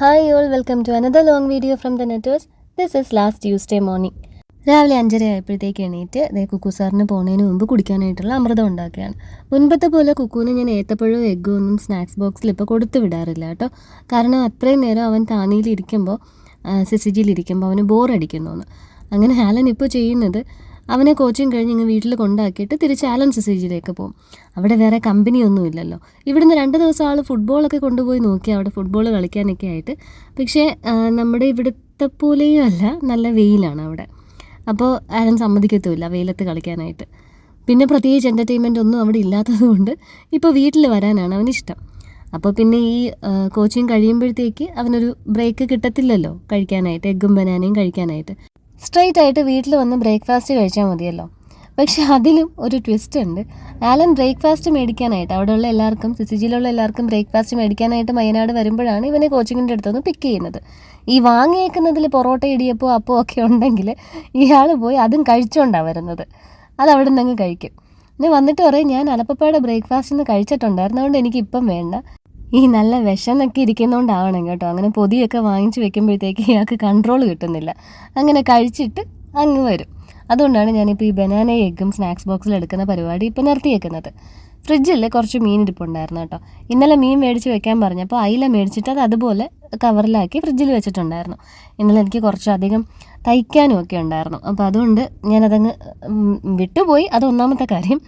Hi all, welcome to another long video from the Netters. This is last Tuesday morning. രാവിലെ 5:30 ആയപ്പോഴത്തേക്ക് എണീറ്റ് കുക്കു സാറിന് പോകുന്നതിന് മുമ്പ് കുടിക്കാനായിട്ടുള്ള അമൃതം ഉണ്ടാക്കുകയാണ്. മുൻപത്തെ പോലെ കുക്കുവിന് ഞാൻ ഏത്തപ്പഴവും എഗ്ഗും ഒന്നും സ്നാക്സ് ബോക്സിൽ ഇപ്പോൾ കൊടുത്തു വിടാറില്ല കേട്ടോ. കാരണം അത്രയും നേരം അവൻ താനിയിലിരിക്കുമ്പോൾ സിസിജിയിലിരിക്കുമ്പോൾ അവന് ബോറടിക്കുന്നു. അങ്ങനെ ആലൻ ഇപ്പോൾ ചെയ്യുന്നത് അവനെ കോച്ചിങ് കഴിഞ്ഞ് ഇങ്ങ് വീട്ടിൽ കൊണ്ടാക്കിയിട്ട് തിരിച്ച് ആലൻ സിസിജിയിലേക്ക് പോകും. അവിടെ വേറെ കമ്പനിയൊന്നും ഇല്ലല്ലോ. ഇവിടുന്ന് 2 ദിവസം ആൾ ഫുട്ബോളൊക്കെ കൊണ്ടുപോയി നോക്കി അവിടെ ഫുട്ബോൾ കളിക്കാനൊക്കെ ആയിട്ട്. പക്ഷേ നമ്മുടെ ഇവിടുത്തെ പോലെയും അല്ല, നല്ല വെയിലാണ് അവിടെ. അപ്പോൾ ആലൻ സമ്മതിക്കത്തുമില്ല വെയിലത്ത് കളിക്കാനായിട്ട്. പിന്നെ പ്രത്യേകിച്ച് എൻ്റർടൈൻമെൻ്റ് ഒന്നും അവിടെ ഇല്ലാത്തത് കൊണ്ട് ഇപ്പോൾ വീട്ടിൽ വരാനാണ് അവനിഷ്ടം. അപ്പോൾ പിന്നെ ഈ കോച്ചിങ് കഴിയുമ്പോഴത്തേക്ക് അവനൊരു ബ്രേക്ക് കിട്ടത്തില്ലല്ലോ കഴിക്കാനായിട്ട്, എഗ്ഗും ബനാനയും കഴിക്കാനായിട്ട്. സ്ട്രെയിറ്റ് ആയിട്ട് വീട്ടിൽ വന്ന് ബ്രേക്ക്ഫാസ്റ്റ് കഴിച്ചാൽ മതിയല്ലോ. പക്ഷെ അതിലും ഒരു ട്വിസ്റ്റ് ഉണ്ട്. ആലൻ ബ്രേക്ക്ഫാസ്റ്റ് മേടിക്കാനായിട്ട് അവിടെയുള്ള എല്ലാവർക്കും, സിസിജിയിലുള്ള എല്ലാവർക്കും ബ്രേക്ക്ഫാസ്റ്റ് മേടിക്കാനായിട്ട് മയനാട് വരുമ്പോഴാണ് ഇവനെ കോച്ചിങ്ങിൻ്റെ അടുത്തൊന്ന് പിക്ക് ചെയ്യുന്നത്. ഈ വാങ്ങിയേക്കുന്നതിൽ പൊറോട്ട, ഇടിയപ്പോ, അപ്പോ ഒക്കെ ഉണ്ടെങ്കിൽ ഇയാൾ പോയി അതും കഴിച്ചുകൊണ്ടാണ് വരുന്നത്. അതവിടെ നിന്ന് അങ്ങ് കഴിക്കും. പിന്നെ വന്നിട്ട് പറയും, ഞാൻ അലപ്പപ്പാടെ ബ്രേക്ക്ഫാസ്റ്റ് ഒന്ന് കഴിച്ചിട്ടുണ്ടായിരുന്നു, അതുകൊണ്ട് എനിക്കിപ്പം വേണ്ട. ഈ നല്ല വിഷമൊക്കെ ഇരിക്കുന്നതുകൊണ്ടാവണം കേട്ടോ. അങ്ങനെ പൊതിയൊക്കെ വാങ്ങിച്ച് വെക്കുമ്പോഴത്തേക്ക് ഇയാൾക്ക് കൺട്രോൾ കിട്ടുന്നില്ല. അങ്ങനെ കഴിച്ചിട്ട് അങ്ങ് വരും. അതുകൊണ്ടാണ് ഞാനിപ്പോൾ ഈ ബനാനയും എഗ്ഗും സ്നാക്സ് ബോക്സിൽ എടുക്കുന്ന പരിപാടി ഇപ്പോൾ നിർത്തിയേക്കുന്നത്. ഫ്രിഡ്ജിൽ കുറച്ച് മീൻ ഇരിപ്പുണ്ടായിരുന്നു കേട്ടോ. ഇന്നലെ മീൻ മേടിച്ച് വെക്കാൻ പറഞ്ഞപ്പോൾ അയില മേടിച്ചിട്ട് അത് അതുപോലെ കവറിലാക്കി ഫ്രിഡ്ജിൽ വെച്ചിട്ടുണ്ടായിരുന്നു. ഇന്നലെ എനിക്ക് കുറച്ചധികം തയ്ക്കാനും ഒക്കെ ഉണ്ടായിരുന്നു. അപ്പോൾ അതുകൊണ്ട് ഞാനതങ്ങ് വിട്ടുപോയി. അതൊന്നാമത്തെ കാര്യം.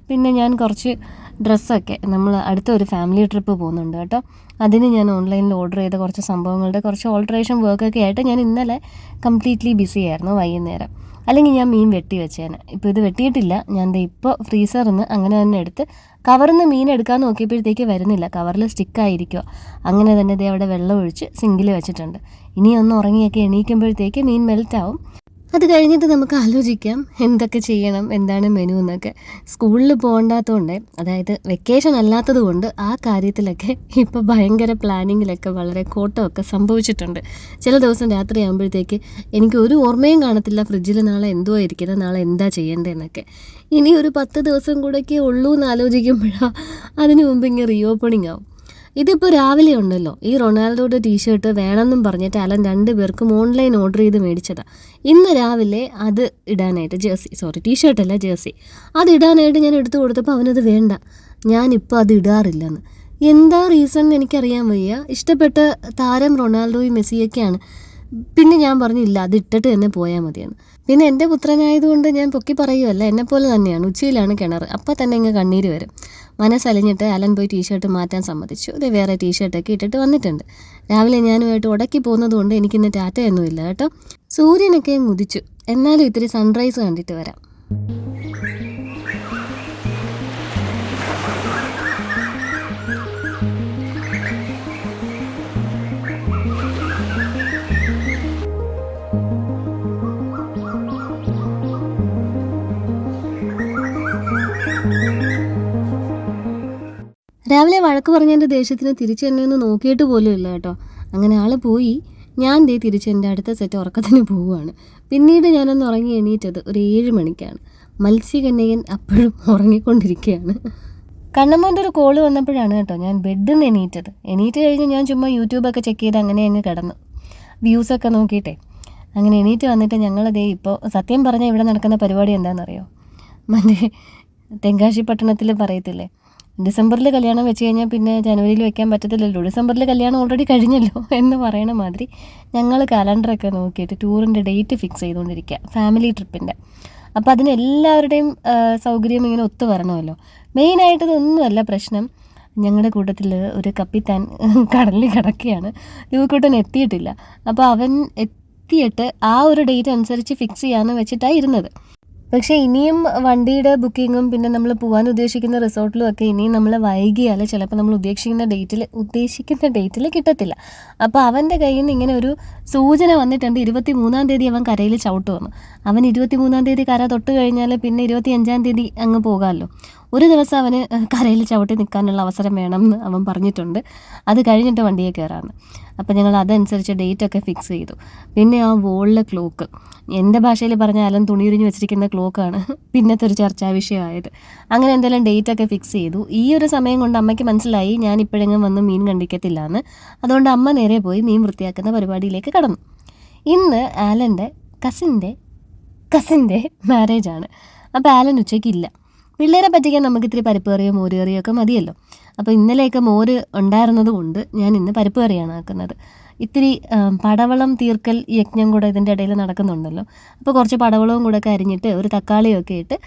പിന്നെ ഞാൻ കുറച്ച് ഡ്രസ്സൊക്കെ, നമ്മൾ അടുത്ത ഒരു ഫാമിലി ട്രിപ്പ് പോകുന്നുണ്ട് കേട്ടോ. അതിന് ഞാൻ ഓൺലൈനിൽ ഓർഡർ ചെയ്ത കുറച്ച് സംഭവങ്ങളുടെ കുറച്ച് ഓൾട്രേഷൻ വർക്കൊക്കെ ആയിട്ട് ഞാൻ ഇന്നലെ കംപ്ലീറ്റ്ലി ബിസി ആയിരുന്നു വൈകുന്നേരം. അല്ലെങ്കിൽ ഞാൻ മീൻ വെട്ടി വെച്ചേനെ. ഇപ്പോൾ ഇത് വെട്ടിയിട്ടില്ല. ഞാൻ ഇപ്പോൾ ഫ്രീസറിൽ നിന്ന് അങ്ങനെ തന്നെ എടുത്ത് കവറിൽ നിന്ന് മീൻ എടുക്കാൻ നോക്കിയപ്പോഴത്തേക്ക് വരുന്നില്ല, കവറിൽ സ്റ്റിക്കായിരിക്കുക. അങ്ങനെ തന്നെ ഇതേ അവിടെ വെള്ളം ഒഴിച്ച് സിങ്കിൽ വെച്ചിട്ടുണ്ട്. ഇനി ഒന്ന് ഉറങ്ങിയൊക്കെ എണീക്കുമ്പോഴത്തേക്ക് മീൻ മെൽറ്റാവും. അത് കഴിഞ്ഞിട്ട് നമുക്ക് ആലോചിക്കാം എന്തൊക്കെ ചെയ്യണം, എന്താണ് മെനു എന്നൊക്കെ. സ്കൂളിൽ പോകണ്ടാത്തതുകൊണ്ട്, അതായത് വെക്കേഷൻ അല്ലാത്തത് കൊണ്ട് ആ കാര്യത്തിലൊക്കെ ഇപ്പോൾ ഭയങ്കര പ്ലാനിങ്ങിലൊക്കെ വളരെ കോട്ടമൊക്കെ സംഭവിച്ചിട്ടുണ്ട്. ചില ദിവസം രാത്രി ആകുമ്പോഴത്തേക്ക് എനിക്ക് ഒരു ഓർമ്മയും കാണത്തില്ല ഫ്രിഡ്ജിൽ നാളെ എന്തോ ഇരിക്കുന്നത്, നാളെ എന്താ ചെയ്യേണ്ടതെന്നൊക്കെ. ഇനി ഒരു 10 ദിവസം കൂടെയൊക്കെ ഉള്ളൂ എന്ന് ആലോചിക്കുമ്പോഴാണ് അതിന് മുമ്പ് ഇങ്ങനെ റീ ഓപ്പണിംഗ് ആവും. ഇതിപ്പോൾ രാവിലെ ഉണ്ടല്ലോ, ഈ റൊണാൾഡോയുടെ ടീഷർട്ട് വേണമെന്നും പറഞ്ഞിട്ട് അലൻ 2 പേർക്കും ഓൺലൈൻ ഓർഡർ ചെയ്ത് മേടിച്ചതാണ്. ഇന്ന് രാവിലെ അത് ഇടാനായിട്ട് ടീഷർട്ടല്ല ജേഴ്സി, അത് ഇടാനായിട്ട് ഞാൻ എടുത്തു കൊടുത്തപ്പോൾ അവനത് വേണ്ട, ഞാനിപ്പോൾ അത് ഇടാറില്ലെന്ന്. എന്താ റീസൺ എന്ന് എനിക്കറിയാൻ വയ്യ. ഇഷ്ടപ്പെട്ട താരം റൊണാൾഡോയും മെസ്സിയൊക്കെയാണ്. പിന്നെ ഞാൻ പറഞ്ഞില്ല, അത് ഇട്ടിട്ട് തന്നെ പോയാൽ മതിയെന്ന്. പിന്നെ എൻ്റെ പുത്രനായതുകൊണ്ട് ഞാൻ പൊക്കി പറയുമല്ല, എന്നെപ്പോലെ തന്നെയാണ്. ഉച്ചയിലാണ് കിണർ, അപ്പം തന്നെ ഇങ്ങ് കണ്ണീര് വരും. മനസ്സലിഞ്ഞിട്ട് അലൻ പോയി ടീഷർട്ട് മാറ്റാൻ സമ്മതിച്ചു. ഇത് വേറെ ടീഷർട്ടൊക്കെ ഇട്ടിട്ട് വന്നിട്ടുണ്ട്. രാവിലെ ഞാനുമായിട്ട് ഉടക്കി പോകുന്നത് കൊണ്ട് എനിക്കിന്ന് ടാറ്റയൊന്നുമില്ല കേട്ടോ. സൂര്യനൊക്കെ ഉദിച്ചു, എന്നാലും ഇത്തിരി സൺറൈസ് കണ്ടിട്ട് വരാം. രാവിലെ വഴക്ക് പറഞ്ഞതിൻ്റെ ദേഷ്യത്തിന് തിരിച്ച് എന്നെ ഒന്ന് നോക്കിയിട്ട് പോലും ഇല്ല കേട്ടോ. അങ്ങനെ ആൾ പോയി. ഞാൻ തിരിച്ച് എൻ്റെ അടുത്ത സെറ്റ് ഉറക്കത്തിന് പോവുകയാണ്. പിന്നീട് ഞാനൊന്ന് ഉറങ്ങി എണീറ്റത് ഒരു 7 മണിക്കാണ്. മത്സ്യകന്യകൻ അപ്പോഴും ഉറങ്ങിക്കൊണ്ടിരിക്കുകയാണ്. കണ്ണമ്മൻ്റെ ഒരു കോള് വന്നപ്പോഴാണ് കേട്ടോ ഞാൻ ബെഡിൽ നിന്ന് എണീറ്റത്. എണീറ്റ് കഴിഞ്ഞ് ഞാൻ ചുമ്മാ യൂട്യൂബൊക്കെ ചെക്ക് ചെയ്ത് അങ്ങനെ അങ്ങ് കിടന്നു, വ്യൂസൊക്കെ നോക്കിയിട്ടേ. അങ്ങനെ എണീറ്റ് വന്നിട്ട് ഞങ്ങളതേ ഇപ്പോൾ സത്യം പറഞ്ഞാൽ ഇവിടെ നടക്കുന്ന പരിപാടി എന്താണെന്നറിയോ? മറ്റേ തെങ്കാശി പട്ടണത്തിൽ പറയത്തില്ലേ, ഡിസംബറിൽ കല്യാണം വെച്ച് കഴിഞ്ഞാൽ പിന്നെ ജനുവരിയിൽ വെക്കാൻ പറ്റത്തില്ലല്ലോ, ഡിസംബറിൽ കല്യാണം ഓൾറെഡി കഴിഞ്ഞല്ലോ എന്ന് പറയണ മാതിരി ഞങ്ങൾ കലണ്ടറൊക്കെ നോക്കിയിട്ട് ടൂറിൻ്റെ ഡേറ്റ് ഫിക്സ് ചെയ്തുകൊണ്ടിരിക്കുക, ഫാമിലി ട്രിപ്പിൻ്റെ. അപ്പോൾ അതിന് എല്ലാവരുടെയും സൗകര്യം ഇങ്ങനെ ഒത്തു വരണമല്ലോ. മെയിനായിട്ട് ഇതൊന്നുമല്ല പ്രശ്നം. ഞങ്ങളുടെ കൂട്ടത്തിൽ ഒരു കപ്പിത്താൻ കടലിൽ കിടക്കുകയാണ്. ലൂക്കൂട്ടൻ എത്തിയിട്ടില്ല. അപ്പോൾ അവൻ എത്തിയിട്ട് ആ ഒരു ഡേറ്റ് അനുസരിച്ച് ഫിക്സ് ചെയ്യാമെന്ന് വെച്ചിട്ടാണ് ഇരുന്നത്. പക്ഷേ ഇനിയും വണ്ടിയുടെ ബുക്കിങ്ങും പിന്നെ നമ്മൾ പോകാൻ ഉദ്ദേശിക്കുന്ന റിസോർട്ടിലും ഒക്കെ ഇനിയും നമ്മൾ വൈകിയാൽ ചിലപ്പോൾ നമ്മൾ ഉദ്ദേശിക്കുന്ന ഡേറ്റിൽ കിട്ടത്തില്ല. അപ്പോൾ അവൻ്റെ കയ്യിൽ നിന്ന് ഇങ്ങനെ ഒരു സൂചന വന്നിട്ടുണ്ട്. 23-ാം തീയതി അവൻ കരയിൽ ചവിട്ടുമെന്ന്. അവൻ 23-ാം തീയതി കര തൊട്ട് കഴിഞ്ഞാൽ പിന്നെ 25-ാം തീയതി അങ്ങ് പോകാമല്ലോ. ഒരു ദിവസം അവന് കരയിൽ ചവിട്ടി നിൽക്കാനുള്ള അവസരം വേണമെന്ന് അവൻ പറഞ്ഞിട്ടുണ്ട്. അത് കഴിഞ്ഞിട്ട് വണ്ടിയെ കയറാമെന്ന്. അപ്പോൾ ഞങ്ങൾ അതനുസരിച്ച് ഡേറ്റൊക്കെ ഫിക്സ് ചെയ്തു. പിന്നെ ആ വോളിലെ ക്ലോക്ക്, എൻ്റെ ഭാഷയിൽ പറഞ്ഞാലും തുണിയുരിഞ്ഞ് വെച്ചിരിക്കുന്ന ക്ലോക്കാണ് പിന്നത്തെ ഒരു ചർച്ചാ വിഷയമായത്. അങ്ങനെ എന്തെങ്കിലും ഡേറ്റൊക്കെ ഫിക്സ് ചെയ്തു. ഈ ഒരു സമയം കൊണ്ട് അമ്മയ്ക്ക് മനസ്സിലായി ഞാൻ ഇപ്പോഴെങ്കിലും വന്ന് മീൻ കണ്ടിക്കത്തില്ല എന്ന്. അതുകൊണ്ട് അമ്മ നേരെ പോയി മീൻ വൃത്തിയാക്കുന്ന പരിപാടിയിലേക്ക് കടന്നു. ഇന്ന് ആലൻ്റെ കസിൻ്റെ മാരേജാണ്. അപ്പോൾ ആലൻ ഉച്ചയ്ക്കില്ല. പിള്ളേരെ പറ്റിക്കാൻ നമുക്ക് ഇത്തിരി പരിപ്പ് കറിയോ മോര് കറിയോ ഒക്കെ മതിയല്ലോ. അപ്പോൾ ഇന്നലെയൊക്കെ മോര് ഉണ്ടായിരുന്നത് കൊണ്ട് ഞാൻ ഇന്ന് പരിപ്പ് കറിയാണ് ആക്കുന്നത്. ഇത്തിരി പടവളം തീർക്കൽ യജ്ഞം കൂടെ ഇതിൻ്റെ ഇടയിൽ നടക്കുന്നുണ്ടല്ലോ. അപ്പോൾ കുറച്ച് പടവളവും കൂടെ ഒക്കെ അരിഞ്ഞിട്ട് ഒരു തക്കാളിയൊക്കെ ഇട്ട്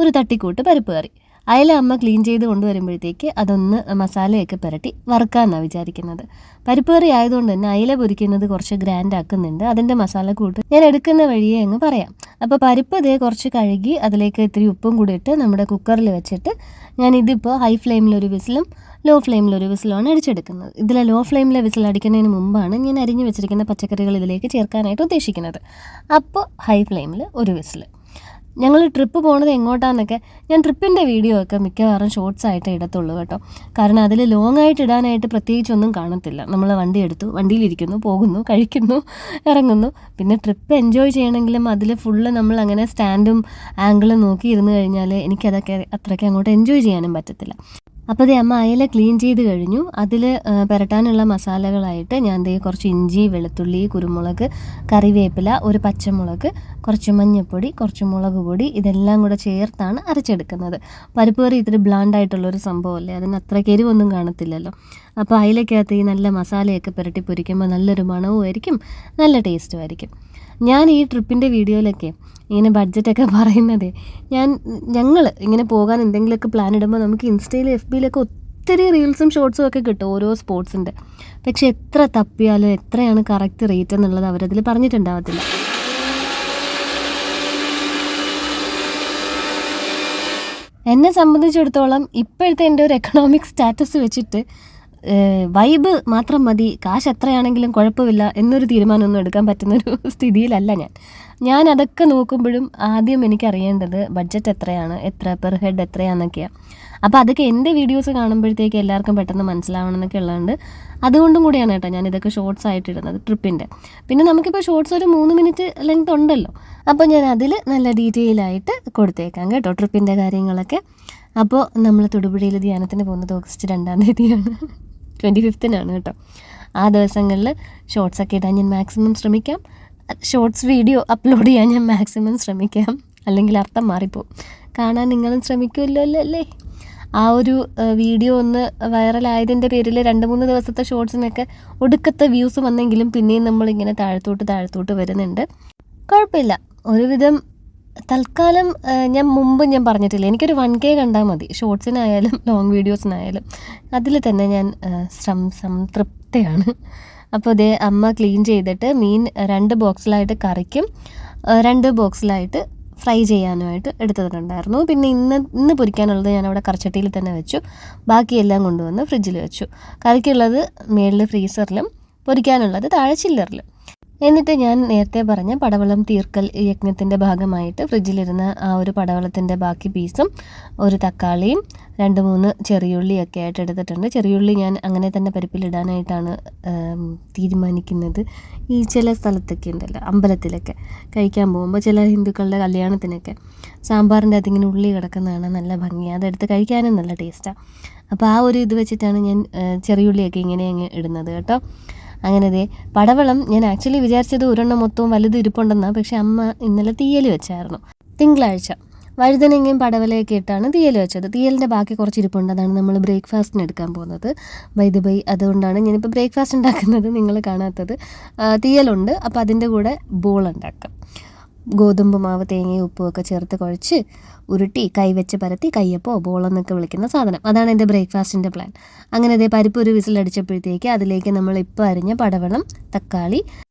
ഒരു തട്ടിക്കൂട്ട് പരിപ്പ് കറി. അയല അമ്മ ക്ലീൻ ചെയ്ത് കൊണ്ടുവരുമ്പോഴത്തേക്ക് അതൊന്ന് മസാലയൊക്കെ പുരട്ടി വറുക്കാമെന്നാണ് വിചാരിക്കുന്നത്. പരിപ്പ് കറി ആയതുകൊണ്ട് തന്നെ അയല പൊരിക്കുന്നത് കുറച്ച് ഗ്രാൻഡ് ആക്കുന്നുണ്ട്. അതിൻ്റെ മസാല കൂട്ട് ഞാൻ എടുക്കുന്ന വഴിയേ അങ്ങ് പറയാം. അപ്പോൾ പരിപ്പ് ഇതേ കുറച്ച് കഴുകി അതിലേക്ക് ഇത്തിരി ഉപ്പും കൂടി ഇട്ട് നമ്മുടെ കുക്കറിൽ വെച്ചിട്ട് ഞാനിതിപ്പോൾ ഹൈ ഫ്ലെയിമിലൊരു വിസിലും ലോ ഫ്ലെയിമിലൊരു വിസിലുമാണ് അടിച്ചെടുക്കുന്നത്. ഇതിൽ ലോ ഫ്ലെയിമിലെ വിസിൽ അടിക്കുന്നതിന് മുമ്പാണ് ഞാൻ അരിഞ്ഞ് വെച്ചിരിക്കുന്ന പച്ചക്കറികൾ ഇതിലേക്ക് ചേർക്കാനായിട്ട് ഉദ്ദേശിക്കുന്നത്. അപ്പോൾ ഹൈ ഫ്ലെയിമിൽ ഒരു വിസിൽ. ഞങ്ങൾ ട്രിപ്പ് പോകുന്നത് എങ്ങോട്ടാന്നൊക്കെ ഞാൻ ട്രിപ്പിൻ്റെ വീഡിയോ ഒക്കെ മിക്കവാറും ഷോർട്സ് ആയിട്ട് ഇടത്തുള്ളൂ കേട്ടോ. കാരണം അതിൽ ലോങ് ആയിട്ട് ഇടാനായിട്ട് പ്രത്യേകിച്ചൊന്നും കാണത്തില്ല. നമ്മൾ വണ്ടി എടുത്തു, വണ്ടിയിലിരിക്കുന്നു, പോകുന്നു, കഴിക്കുന്നു, ഇറങ്ങുന്നു. പിന്നെ ട്രിപ്പ് എൻജോയ് ചെയ്യണമെങ്കിലും അതിൽ ഫുള്ള് നമ്മൾ അങ്ങനെ സ്റ്റാൻഡും ആംഗിളും നോക്കി ഇരുന്ന് കഴിഞ്ഞാൽ എനിക്കതൊക്കെ അത്രയ്ക്ക് അങ്ങോട്ട് എൻജോയ് ചെയ്യാനും പറ്റത്തില്ല. അപ്പോൾ ദേ അമ്മ അയല ക്ലീൻ ചെയ്ത് കഴിഞ്ഞു. അതിൽ പുരട്ടാനുള്ള മസാലകളായിട്ട് ഞാൻ ദേ കുറച്ച് ഇഞ്ചി, വെളുത്തുള്ളി, കുരുമുളക്, കറിവേപ്പില, ഒരു പച്ചമുളക്, കുറച്ച് മഞ്ഞൾപ്പൊടി, കുറച്ച് മുളക് പൊടി, ഇതെല്ലാം കൂടെ ചേർത്താണ് അരച്ചെടുക്കുന്നത്. പരിപ്പ് കറി ഇത്തിരി ബ്ലാൻഡായിട്ടുള്ളൊരു സംഭവമല്ലേ, അതിന് അത്രയ്ക്ക് എരിവൊന്നും കാണത്തില്ലല്ലോ. അപ്പോൾ അയലക്കകത്ത് ഈ നല്ല മസാലയൊക്കെ പുരട്ടി പൊരിക്കുമ്പോൾ നല്ലൊരു മണവും ആയിരിക്കും, നല്ല ടേസ്റ്റും ആയിരിക്കും. ഞാൻ ഈ ട്രിപ്പിൻ്റെ വീഡിയോയിലൊക്കെ ഇങ്ങനെ ബഡ്ജറ്റൊക്കെ പറയുന്നത് ഞങ്ങൾ ഇങ്ങനെ പോകാൻ എന്തെങ്കിലുമൊക്കെ പ്ലാൻ ഇടുമ്പോൾ നമുക്ക് ഇൻസ്റ്റയിൽ FBയിലൊക്കെ ഒത്തിരി റീൽസും ഷോർട്സും ഒക്കെ കിട്ടും ഓരോ സ്പോർട്സിൻ്റെ. പക്ഷെ എത്ര തപ്പിയാലും എത്രയാണ് കറക്റ്റ് റേറ്റ് എന്നുള്ളത് അവരതിൽ പറഞ്ഞിട്ടുണ്ടാവത്തില്ല. എന്നെ സംബന്ധിച്ചിടത്തോളം ഇപ്പോഴത്തെ എൻ്റെ ഒരു എക്കണോമിക് സ്റ്റാറ്റസ് വെച്ചിട്ട് വൈബ് മാത്രം മതി, കാശ് എത്രയാണെങ്കിലും കുഴപ്പമില്ല എന്നൊരു തീരുമാനമൊന്നും എടുക്കാൻ പറ്റുന്നൊരു സ്ഥിതിയിലല്ല ഞാൻ അതൊക്കെ നോക്കുമ്പോഴും ആദ്യം എനിക്കറിയേണ്ടത് ബഡ്ജറ്റ് എത്രയാണ്, എത്ര പെർ ഹെഡ് എത്രയാണെന്നൊക്കെയാണ്. അപ്പോൾ അതൊക്കെ എൻ്റെ വീഡിയോസ് കാണുമ്പോഴത്തേക്ക് എല്ലാവർക്കും പെട്ടെന്ന് മനസ്സിലാവണമെന്നൊക്കെ ഉള്ളതുകൊണ്ട് അതുകൊണ്ടും കൂടിയാണ് കേട്ടോ ഞാനിതൊക്കെ ഷോർട്സ് ആയിട്ട് ഇടുന്നത് ട്രിപ്പിൻ്റെ. പിന്നെ നമുക്കിപ്പോൾ ഷോർട്സ് ഒരു 3 മിനിറ്റ് ലെങ്ത് ഉണ്ടല്ലോ, അപ്പോൾ ഞാൻ അതിൽ നല്ല ഡീറ്റെയിൽ ആയിട്ട് കൊടുത്തേക്കാം കേട്ടോ ട്രിപ്പിൻ്റെ കാര്യങ്ങളൊക്കെ. അപ്പോൾ നമ്മൾ തൊടുപുഴയിൽ ധ്യാനത്തിന് പോകുന്നത് ഓഗസ്റ്റ് 2-ാം തീയതിയാണ്, 25-നാണ് കേട്ടോ. ആ ദിവസങ്ങളിൽ ഷോർട്സൊക്കെ ഇടാൻ ഞാൻ മാക്സിമം ശ്രമിക്കാം. ഷോർട്സ് വീഡിയോ അപ്ലോഡ് ചെയ്യാൻ ഞാൻ മാക്സിമം ശ്രമിക്കാം, അല്ലെങ്കിൽ അർത്ഥം മാറിപ്പോവും. കാണാൻ നിങ്ങളും ശ്രമിക്കുമല്ലോ അല്ലേ. ആ ഒരു വീഡിയോ ഒന്ന് വൈറലായതിൻ്റെ പേരിൽ 2-3 ദിവസത്തെ ഷോർട്സിനൊക്കെ ഒടുക്കത്തെ വ്യൂസ് വന്നെങ്കിലും പിന്നെയും നമ്മളിങ്ങനെ താഴത്തോട്ട് വരുന്നുണ്ട്. കുഴപ്പമില്ല, ഒരുവിധം തൽക്കാലം ഞാൻ പറഞ്ഞിട്ടില്ല, എനിക്കൊരു 1K കണ്ടാൽ മതി ഷോർട്സിനായാലും ലോങ് വീഡിയോസിനായാലും. അതിൽ തന്നെ ഞാൻ സംതൃപ്തയാണ്. അപ്പോൾ ഇതേ അമ്മ ക്ലീൻ ചെയ്തിട്ട് മീൻ 2 ബോക്സിലായിട്ട് കറിക്കും 2 ബോക്സിലായിട്ട് ഫ്രൈ ചെയ്യാനുമായിട്ട് എടുത്തിട്ടുണ്ടായിരുന്നു. പിന്നെ ഇന്ന് പൊരിക്കാനുള്ളത് ഞാനവിടെ കറിച്ചട്ടിയിൽ തന്നെ വെച്ചു, ബാക്കിയെല്ലാം കൊണ്ടുവന്ന് ഫ്രിഡ്ജിൽ വെച്ചു. കറിക്കുള്ളത് മേളിൽ ഫ്രീസറിലും പൊരിക്കാനുള്ളത് താഴെ ചില്ലറിലും. എന്നിട്ട് ഞാൻ നേരത്തെ പറഞ്ഞ പടവളം തീർക്കൽ യജ്ഞത്തിൻ്റെ ഭാഗമായിട്ട് ഫ്രിഡ്ജിലിരുന്ന ആ ഒരു പടവളത്തിൻ്റെ ബാക്കി പീസും ഒരു തക്കാളിയും 2-3 ചെറിയുള്ളിയൊക്കെ ആയിട്ട് എടുത്തിട്ടുണ്ട്. ചെറിയുള്ളി ഞാൻ അങ്ങനെ തന്നെ പരിപ്പിലിടാനായിട്ടാണ് തീരുമാനിക്കുന്നത്. ഈ ചില സ്ഥലത്തൊക്കെ ഉണ്ടല്ലോ, അമ്പലത്തിലൊക്കെ കഴിക്കാൻ പോകുമ്പോൾ ചില ഹിന്ദുക്കളുടെ കല്യാണത്തിനൊക്കെ സാമ്പാറിൻ്റെ അതിങ്ങനെ ഉള്ളി കിടക്കുന്നതാണ് നല്ല ഭംഗിയാണ്, അതെടുത്ത് കഴിക്കാനും നല്ല ടേസ്റ്റാണ്. അപ്പോൾ ആ ഒരു ഇത് വെച്ചിട്ടാണ് ഞാൻ ചെറിയുള്ളിയൊക്കെ ഇങ്ങനെ അങ്ങ് ഇടുന്നത് കേട്ടോ. അങ്ങനെ ദേ പടവളം ഞാൻ ആക്ച്വലി വിചാരിച്ചത് ഒരെണ്ണം മൊത്തവും വലുത് ഇരിപ്പുണ്ടെന്നാണ്. പക്ഷെ അമ്മ ഇന്നലെ തീയൽ വെച്ചായിരുന്നു, തിങ്കളാഴ്ച വഴുതനങ്ങയും പടവലയൊക്കെ ഇട്ടാണ് തീയൽ വെച്ചത്. തീയലിൻ്റെ ബാക്കി കുറച്ച് ഇരിപ്പുണ്ട്, അതാണ് നമ്മൾ ബ്രേക്ക്ഫാസ്റ്റിന് എടുക്കാൻ പോകുന്നത്. ബൈ അതുകൊണ്ടാണ് ഞാനിപ്പോൾ ബ്രേക്ക്ഫാസ്റ്റ് ഉണ്ടാക്കുന്നത് നിങ്ങൾ കാണാത്തത്. തീയലുണ്ട്, അപ്പോൾ അതിൻ്റെ കൂടെ ബോൾ ഉണ്ടാക്കാം. ഗോതമ്പ് മാവ് തേങ്ങയും ഉപ്പും ഒക്കെ ചേർത്ത് കുഴച്ച് ഉരുട്ടി കൈവച്ച് പരത്തി കയ്യപ്പോ ബോളെന്നൊക്കെ വിളിക്കുന്ന സാധനം, അതാണ് എൻ്റെ ബ്രേക്ക്ഫാസ്റ്റിൻ്റെ പ്ലാൻ. അങ്ങനെ അതേ പരിപ്പ് ഒരു വിസിലടിച്ചപ്പോഴത്തേക്ക് അതിലേക്ക് നമ്മൾ ഇപ്പോൾ അരിഞ്ഞ പടവളം, തക്കാളി,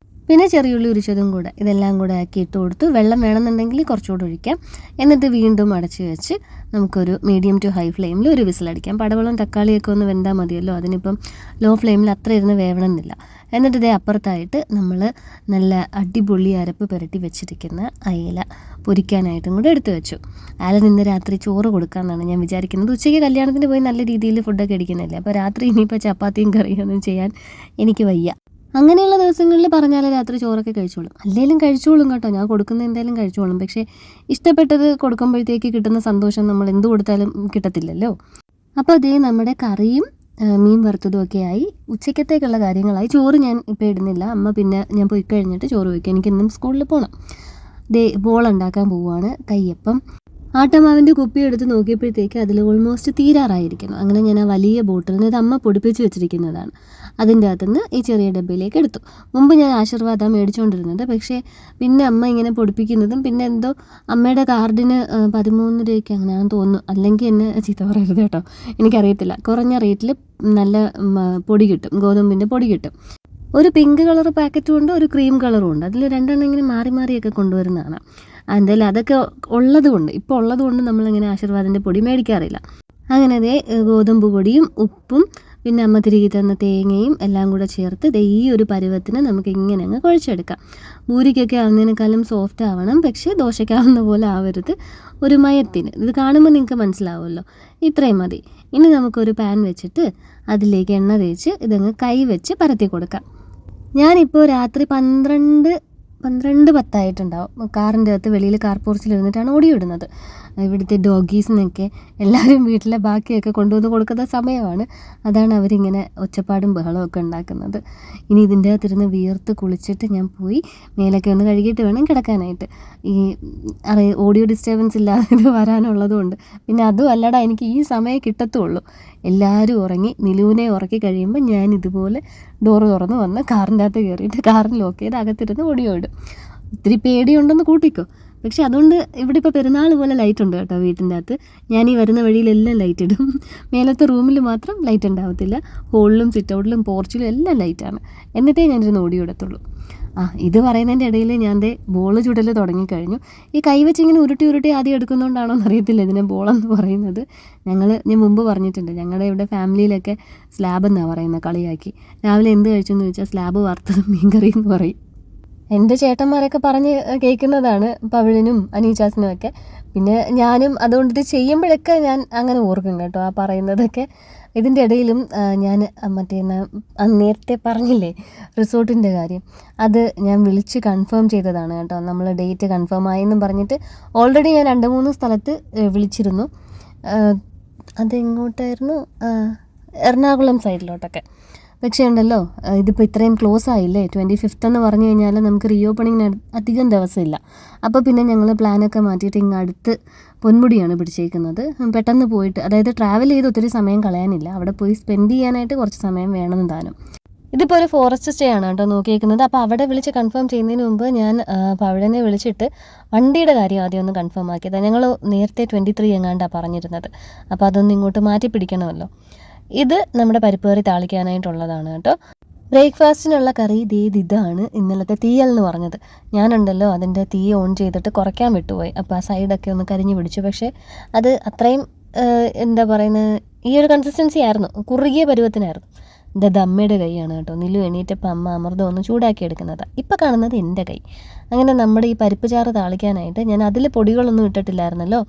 പിന്നെ ചെറിയുള്ളി ഉരിച്ചതും കൂടെ ഇതെല്ലാം കൂടെ ആക്കി ഇട്ട് കൊടുത്തു. വെള്ളം വേണമെന്നുണ്ടെങ്കിൽ കുറച്ചുകൂടെ ഒഴിക്കാം. എന്നിട്ട് വീണ്ടും അടച്ച് വെച്ച് നമുക്കൊരു മീഡിയം ടു ഹൈ ഫ്ലെയിമിൽ ഒരു വിസിലടിക്കാം. പടവളം തക്കാളിയൊക്കെ ഒന്ന് വെന്താൽ മതിയല്ലോ, അതിനിപ്പം ലോ ഫ്ലെയിമിൽ അത്ര ഇരുന്ന് വേവണമെന്നില്ല. എന്നിട്ട് ഇതേ അപ്പുറത്തായിട്ട് നമ്മൾ നല്ല അടിപൊളി അരപ്പ് പുരട്ടി വെച്ചിരിക്കുന്ന അയല പൊരിക്കാനായിട്ടും കൂടെ എടുത്തു വെച്ചു. അയാൾ ഇന്ന് രാത്രി ചോറ് കൊടുക്കാമെന്നാണ് ഞാൻ വിചാരിക്കുന്നത്. ഉച്ചയ്ക്ക് കല്യാണത്തിന് പോയി നല്ല രീതിയിൽ ഫുഡൊക്കെ അടിക്കുന്നില്ലേ, അപ്പോൾ രാത്രി ഇനിയിപ്പോൾ ചപ്പാത്തിയും കറിയൊന്നും ചെയ്യാൻ എനിക്ക് വയ്യ. അങ്ങനെയുള്ള ദിവസങ്ങളിൽ പറഞ്ഞാൽ രാത്രി ചോറൊക്കെ കഴിച്ചോളും, അല്ലെങ്കിലും കഴിച്ചോളും കേട്ടോ. ഞാൻ കൊടുക്കുന്ന എന്തായാലും കഴിച്ചോളും. പക്ഷേ ഇഷ്ടപ്പെട്ടത് കൊടുക്കുമ്പോഴത്തേക്ക് കിട്ടുന്ന സന്തോഷം നമ്മൾ എന്ത് കൊടുത്താലും കിട്ടത്തില്ലല്ലോ. അപ്പോൾ അതേ നമ്മുടെ കറിയും മീൻ വറുത്തതും ഒക്കെ ആയി. ഉച്ചക്കത്തേക്കുള്ള കാര്യങ്ങളായി. ചോറ് ഞാൻ ഇപ്പോൾ ഇടുന്നില്ല, അമ്മ പിന്നെ ഞാൻ പോയി കഴിഞ്ഞിട്ട് ചോറ് വയ്ക്കും. എനിക്കിന്നും സ്കൂളിൽ പോകണം. ബോളുണ്ടാക്കാൻ പോവുകയാണ്. കയ്യപ്പം ആട്ടമാവിൻ്റെ കുപ്പി എടുത്ത് നോക്കിയപ്പോഴത്തേക്ക് അതിൽ ഓൾമോസ്റ്റ് തീരാറായിരിക്കുന്നു. അങ്ങനെ ഞാൻ ആ വലിയ ബോട്ടിലിന് ഇത് അമ്മ പൊടിപ്പിച്ച് വെച്ചിരിക്കുന്നതാണ്, അതിൻ്റെ അകത്തുനിന്ന് ഈ ചെറിയ ഡബ്ബയിലേക്ക് എടുത്തു. മുമ്പ് ഞാൻ ആശീർവാദം മേടിച്ചുകൊണ്ടിരുന്നത്, പക്ഷേ പിന്നെ അമ്മ ഇങ്ങനെ പൊടിപ്പിക്കുന്നതും പിന്നെ എന്തോ അമ്മയുടെ കാർഡിന് 13 രൂപയ്ക്ക് അങ്ങനെയാണെന്ന് തോന്നുന്നു. അല്ലെങ്കിൽ എന്നെ ചീത്ത പറയരുത് കേട്ടോ, എനിക്കറിയത്തില്ല. കുറഞ്ഞ റേറ്റിൽ നല്ല പൊടി കിട്ടും, ഗോതമ്പിൻ്റെ പൊടി കിട്ടും. ഒരു പിങ്ക് കളർ പാക്കറ്റും ഉണ്ട്, ഒരു ക്രീം കളറും ഉണ്ട്. അതിൽ രണ്ടെണ്ണം ഇങ്ങനെ മാറി മാറിയൊക്കെ കൊണ്ടുവരുന്നതാണ്. എന്തായാലും അതൊക്കെ ഉള്ളതുകൊണ്ട്, ഇപ്പോൾ ഉള്ളതുകൊണ്ട് നമ്മളിങ്ങനെ ആശീർവാദിൻ്റെ പൊടി മേടിക്കാറില്ല. അങ്ങനെ അതേ ഗോതമ്പ് പൊടിയും ഉപ്പും പിന്നെ അമ്മ തിരികെ തന്ന തേങ്ങയും എല്ലാം കൂടെ ചേർത്ത് ഈ ഒരു പരുവത്തിന് നമുക്ക് ഇങ്ങനെ അങ്ങ് കുഴച്ചെടുക്കാം. പൂരിക്കൊക്കെ ആവുന്നതിനേക്കാളും സോഫ്റ്റ് ആവണം, പക്ഷേ ദോശയ്ക്കാവുന്ന പോലെ ആവരുത്. ഒരു മയത്തിന് ഇത് കാണുമ്പോൾ നിങ്ങൾക്ക് മനസ്സിലാവുമല്ലോ. ഇത്രയും മതി. ഇനി നമുക്കൊരു പാൻ വെച്ചിട്ട് അതിലേക്ക് എണ്ണ തേച്ച് ഇതങ്ങ് കൈ വെച്ച് പരത്തി കൊടുക്കാം. ഞാനിപ്പോൾ രാത്രി 12:10 കാറിൻ്റെ അകത്ത് വെളിയിൽ കാർ പോർച്ചിലിരുന്നിട്ടാണ് ഓഡിയോ ഇടുന്നത്. ഇവിടുത്തെ ഡോഗീസിനൊക്കെ എല്ലാവരും വീട്ടിലെ ബാക്കിയൊക്കെ കൊണ്ടുവന്ന് കൊടുക്കുന്ന സമയമാണ്. അതാണ് അവരിങ്ങനെ ഒച്ചപ്പാടും ബഹളമൊക്കെ ഉണ്ടാക്കുന്നത്. ഇനി ഇതിൻ്റെ അകത്തിരുന്ന് വിയർത്ത് കുളിച്ചിട്ട് ഞാൻ പോയി മേലൊക്കെ ഒന്ന് കഴുകിയിട്ട് വേണം കിടക്കാനായിട്ട്. ഈ ഓഡിയോ ഡിസ്റ്റർബൻസ് ഇല്ലാതെ ഇത് വരാനുള്ളതുകൊണ്ട്. പിന്നെ അതും അല്ലടാ, എനിക്ക് ഈ സമയം കിട്ടത്തുള്ളൂ. എല്ലാവരും ഉറങ്ങി നിലുവിനെ ഉറക്കി കഴിയുമ്പോൾ ഞാൻ ഇതുപോലെ ഡോറ് തുറന്ന് വന്ന് കാറിൻ്റെ അകത്ത് കയറിയിട്ട് കാറിൽ ലോക്ക് ചെയ്ത് അകത്തിരുന്ന് ഓഡിയോ ഇടും. ഒത്തിരി പേടിയുണ്ടെന്ന് കൂട്ടിക്കോ. പക്ഷെ അതുകൊണ്ട് ഇവിടെ ഇപ്പോൾ പെരുന്നാൾ പോലെ ലൈറ്റ് ഉണ്ട് കേട്ടോ വീട്ടിൻ്റെ അകത്ത്. ഞാൻ ഈ വരുന്ന വഴിയിലെല്ലാം ലൈറ്റ് ഇടും. മേലത്തെ റൂമിൽ മാത്രം ലൈറ്റ് ഉണ്ടാവത്തില്ല. ഹോളിലും സിറ്റ് ഔട്ടിലും പോർച്ചിലും എല്ലാം ലൈറ്റാണ്. എന്നിട്ടേ ഞാനിരുന്ന് ഓഡിയോ ഇടത്തുള്ളൂ. ഇത് പറയുന്നതിൻ്റെ ഇടയിൽ ഞാൻ ബോൾ ചുടൽ തുടങ്ങിക്കഴിഞ്ഞു. ഈ കൈവച്ച് ഇങ്ങനെ ഉരുട്ടി ആദ്യം എടുക്കുന്നതുകൊണ്ടാണോ എന്നറിയത്തില്ല ഇതിനെ ബോളെന്ന് പറയുന്നത്. ഞാൻ മുമ്പ് പറഞ്ഞിട്ടുണ്ട്, ഞങ്ങളുടെ ഇവിടെ ഫാമിലിയിലൊക്കെ സ്ലാബ് എന്നാണ് പറയുന്നത് കളിയാക്കി. രാവിലെ എന്ത് കഴിച്ചെന്ന് ചോദിച്ചാൽ സ്ലാബ് വറുത്തതും മീൻകറി എന്ന് പറയും. എൻ്റെ ചേട്ടന്മാരൊക്കെ പറഞ്ഞ് കേൾക്കുന്നതാണ്, പവിഴനും അനീച്ചാസിനും ഒക്കെ. പിന്നെ ഞാനും അതുകൊണ്ട് ഇത് ചെയ്യുമ്പോഴൊക്കെ ഞാൻ അങ്ങനെ ഓർക്കും കേട്ടോ ആ പറയുന്നതൊക്കെ. ഇതിൻ്റെ ഇടയിലും ഞാൻ മറ്റേ നേരത്തെ പറഞ്ഞില്ലേ റിസോർട്ടിൻ്റെ കാര്യം, അത് ഞാൻ വിളിച്ച് കൺഫേം ചെയ്തതാണ് കേട്ടോ. നമ്മൾ ഡേറ്റ് കൺഫേം ആയെന്നും പറഞ്ഞിട്ട് ഓൾറെഡി ഞാൻ 2-3 സ്ഥലത്ത് വിളിച്ചിരുന്നു. അതെങ്ങോട്ടായിരുന്നു? എറണാകുളം സൈഡിലോട്ടൊക്കെ. പക്ഷേ ഉണ്ടല്ലോ, ഇതിപ്പോൾ ഇത്രയും ക്ലോസ് ആയില്ലേ, 25th എന്ന് പറഞ്ഞു കഴിഞ്ഞാൽ നമുക്ക് റീ ഓപ്പണിങ്ങിന് അധികം ദിവസമില്ല. അപ്പോൾ പിന്നെ ഞങ്ങൾ പ്ലാനൊക്കെ മാറ്റിയിട്ട് ഇങ്ങ് അടുത്ത് പൊന്മുടിയാണ് പിടിച്ചേക്കുന്നത്. പെട്ടെന്ന് പോയിട്ട്, അതായത് ട്രാവൽ ചെയ്ത് ഒത്തിരി സമയം കളയാനില്ല, അവിടെ പോയി സ്പെൻഡ് ചെയ്യാനായിട്ട് കുറച്ച് സമയം വേണമെന്ന് താനും. ഇതിപ്പോൾ ഒരു ഫോറസ്റ്റ് സ്റ്റേ ആണ് കേട്ടോ നോക്കിയേക്കുന്നത്. അപ്പോൾ അവിടെ വിളിച്ച് കൺഫേം ചെയ്യുന്നതിന് മുമ്പ് ഞാൻ പവിഴനെ വിളിച്ചിട്ട് വണ്ടിയുടെ കാര്യം ആദ്യം ഒന്ന് കൺഫേം ആക്കിയതാണ്. ഞങ്ങൾ നേരത്തെ 23 എങ്ങാണ്ടാണ് പറഞ്ഞിരുന്നത്. അപ്പോൾ അതൊന്ന് ഇങ്ങോട്ട് മാറ്റി പിടിക്കണമല്ലോ. ഇത് നമ്മുടെ പരിപ്പ് കറി താളിക്കാനായിട്ടുള്ളതാണ് കേട്ടോ. ബ്രേക്ക്ഫാസ്റ്റിനുള്ള കറി ഇതാണ് ഇന്നലത്തെ തീയൽ എന്ന് പറഞ്ഞത്. ഞാനുണ്ടല്ലോ അതിൻ്റെ തീ ഓൺ ചെയ്തിട്ട് കുറയ്ക്കാൻ വിട്ടുപോയി. അപ്പോൾ ആ സൈഡൊക്കെ ഒന്ന് കരിഞ്ഞു പിടിച്ചു. പക്ഷേ അത് അത്രയും എന്താ പറയുന്നത്, ഈ ഒരു കൺസിസ്റ്റൻസി ആയിരുന്നു, കുറുകിയ പരുവത്തിനായിരുന്നു. ഇത് അമ്മയുടെ കൈയാണ് കേട്ടോ. നിലു എണീറ്റപ്പോൾ അമ്മ അമൃതം ഒന്ന് ചൂടാക്കി എടുക്കുന്നതാണ്. ഇപ്പോൾ കാണുന്നത് എൻ്റെ കൈ. അങ്ങനെ നമ്മുടെ ഈ പരിപ്പ് ചാറ് താളിക്കാനായിട്ട് ഞാൻ അതിൽ പൊടികളൊന്നും ഇട്ടിട്ടില്ലായിരുന്നല്ലോ.